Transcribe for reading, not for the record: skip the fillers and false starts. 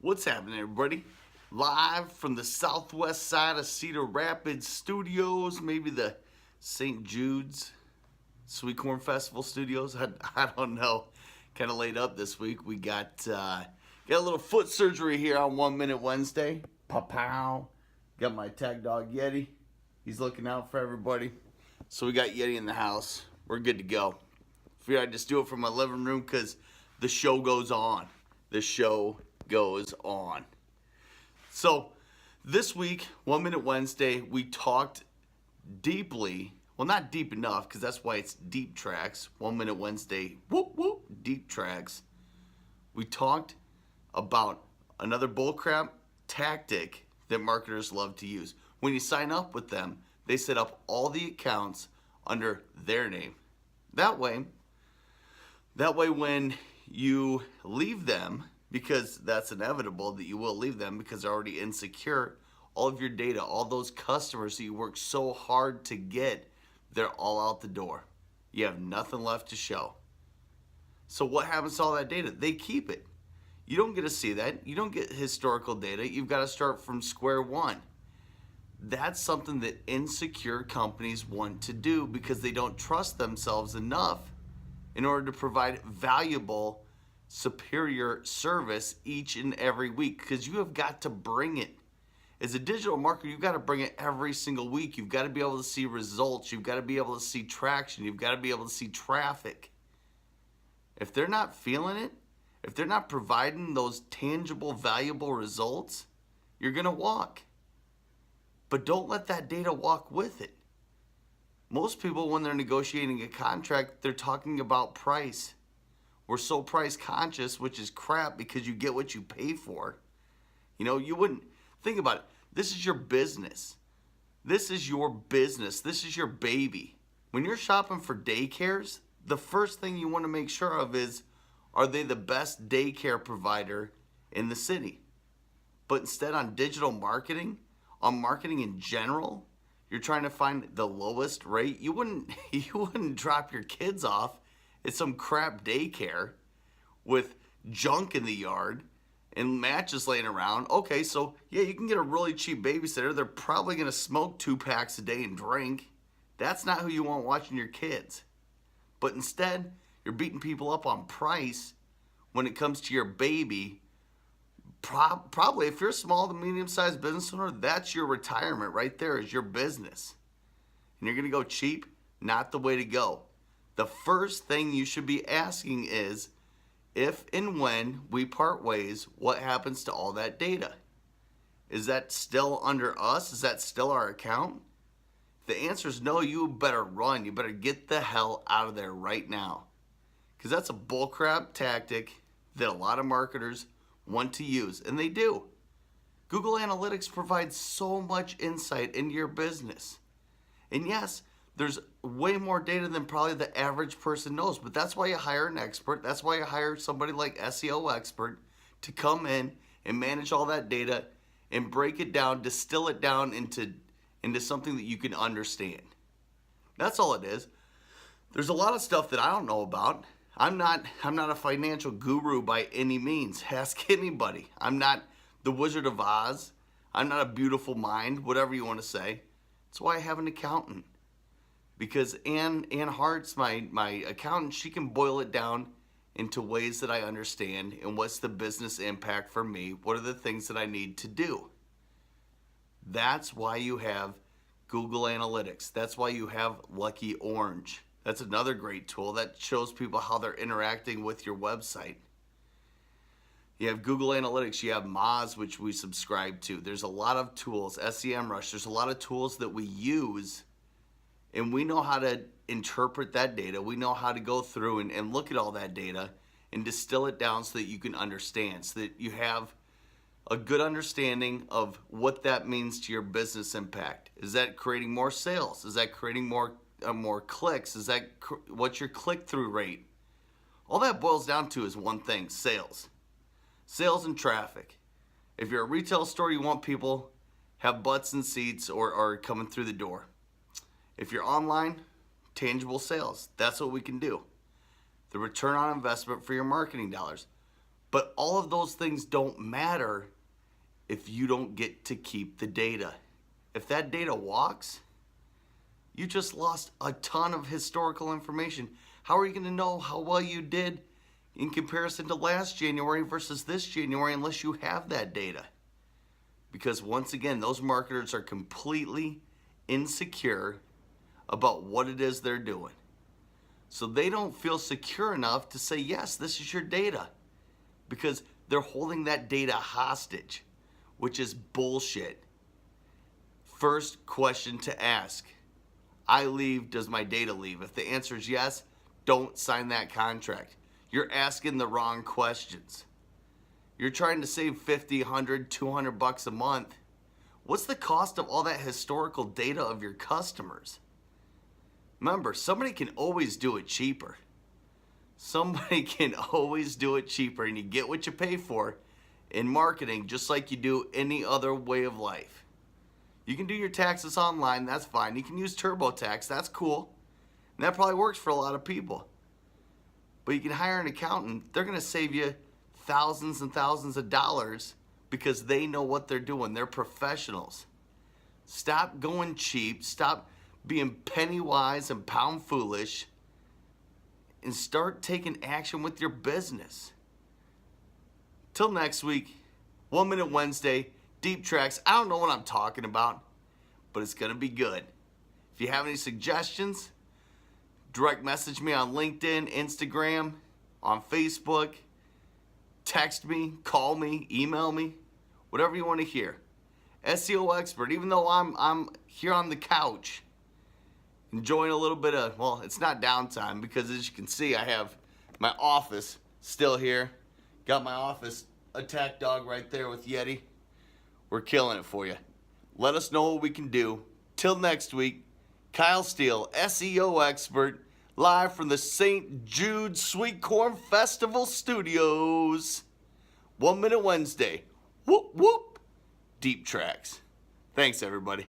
What's happening, everybody? Live from the southwest side of Cedar Rapids Studios, maybe the St. Jude's Sweet Corn Festival Studios. I don't know. Kind of laid up this week. We got a little foot surgery here on 1 Minute Wednesday. Pow. Got my tag dog Yeti. He's looking out for everybody. So we got Yeti in the house. We're good to go. Figured I'd just do it from my living room because the show goes on. The show goes on. So this week, 1 Minute Wednesday, we talked deeply, well, not deep enough because that's why it's Deep Tracks. 1 Minute Wednesday, Deep Tracks. We talked about another bullcrap tactic that marketers love to use. When you sign up with them, they set up all the accounts under their name. That way when you leave them, because that's inevitable that you will leave them because they're already insecure, all of your data, all those customers that you work so hard to get, they're all out the door. You have nothing left to show. So what happens to all that data? They keep it. You don't get to see that. You don't get historical data. You've got to start from square one. That's something that insecure companies want to do because they don't trust themselves enough in order to provide valuable, superior service each and every week, because you have got to bring it. As a digital marketer, you've got to bring it every single week. You've got to be able to see results. You've got to be able to see traction. You've got to be able to see traffic. If they're not feeling it, if they're not providing those tangible, valuable results, you're going to walk. But don't let that data walk with it. Most people, when they're negotiating a contract, they're talking about price. We're so price conscious, which is crap because you get what you pay for. You know, you wouldn't think about it. This is your business. This is your business. This is your baby. When you're shopping for daycares, the first thing you want to make sure of is, are they the best daycare provider in the city? But instead, on digital marketing, on marketing in general, you're trying to find the lowest rate. You wouldn't drop your kids off at some crap daycare with junk in the yard and matches laying around. Okay, so yeah, you can get a really cheap babysitter. They're probably going to smoke 2 packs a day and drink. That's not who you want watching your kids. But instead, you're beating people up on price when it comes to your baby. Probably if you're a small to medium-sized business owner, that's your retirement right there, is your business. And you're going to go cheap? Not the way to go. The first thing you should be asking is, if and when we part ways, what happens to all that data? Is that still under us? Is that still our account? If the answer is no, you better run. You better get the hell out of there right now. Because that's a bullcrap tactic that a lot of marketers want to use, and they do. Google Analytics provides so much insight into your business. And yes, there's way more data than probably the average person knows, but that's why you hire an expert. That's why you hire somebody like SEO Expert to come in and manage all that data and break it down, distill it down into something that you can understand. That's all it is. There's a lot of stuff that I don't know about. I'm not a financial guru by any means. Ask anybody. I'm not the Wizard of Oz. I'm not a beautiful mind, whatever you want to say. That's why I have an accountant. Because Ann Hart's my accountant. She can boil it down into ways that I understand and what's the business impact for me. What are the things that I need to do? That's why you have Google Analytics. That's why you have Lucky Orange. That's another great tool that shows people how they're interacting with your website. You have Google Analytics, you have Moz, which we subscribe to. There's a lot of tools, SEMrush, there's a lot of tools that we use, and we know how to interpret that data. We know how to go through and look at all that data and distill it down so that you can understand, so that you have a good understanding of what that means to your business impact. Is that creating more sales? Is that creating more clicks? Is that what's your click-through rate? All that boils down to is one thing: sales and traffic. If you're a retail store, you want people have butts and seats or coming through the door. If you're online, tangible sales. That's what we can do. The return on investment for your marketing dollars. But all of those things don't matter if you don't get to keep the data. If that data walks, you just lost a ton of historical information. How are you going to know how well you did in comparison to last January versus this January unless you have that data? Because once again, those marketers are completely insecure about what it is they're doing. So they don't feel secure enough to say, yes, this is your data, because they're holding that data hostage, which is bullshit. First question to ask: I leave, does my data leave? If the answer is yes, don't sign that contract. You're asking the wrong questions. You're trying to save 50, 100, 200 bucks a month. What's the cost of all that historical data of your customers? Remember, somebody can always do it cheaper. Somebody can always do it cheaper, and you get what you pay for in marketing, just like you do any other way of life. You can do your taxes online, that's fine. You can use TurboTax, that's cool. And that probably works for a lot of people. But you can hire an accountant, they're gonna save you thousands and thousands of dollars because they know what they're doing. They're professionals. Stop going cheap, stop being penny wise and pound foolish, and start taking action with your business. Till next week, 1 Minute Wednesday, Deep Tracks. I don't know what I'm talking about, but it's gonna be good. If you have any suggestions, direct message me on LinkedIn, Instagram, on Facebook, text me, call me, email me, whatever you want to hear. SEO expert, even though I'm here on the couch, enjoying a little bit of, well, it's not downtime, because as you can see, I have my office still here. Got my office attack dog right there with Yeti. We're killing it for you. Let us know what we can do. Till next week, Kyle Steele, SEO expert, live from the St. Jude Sweet Corn Festival Studios. 1 Minute Wednesday. Whoop, whoop. Deep Tracks. Thanks, everybody.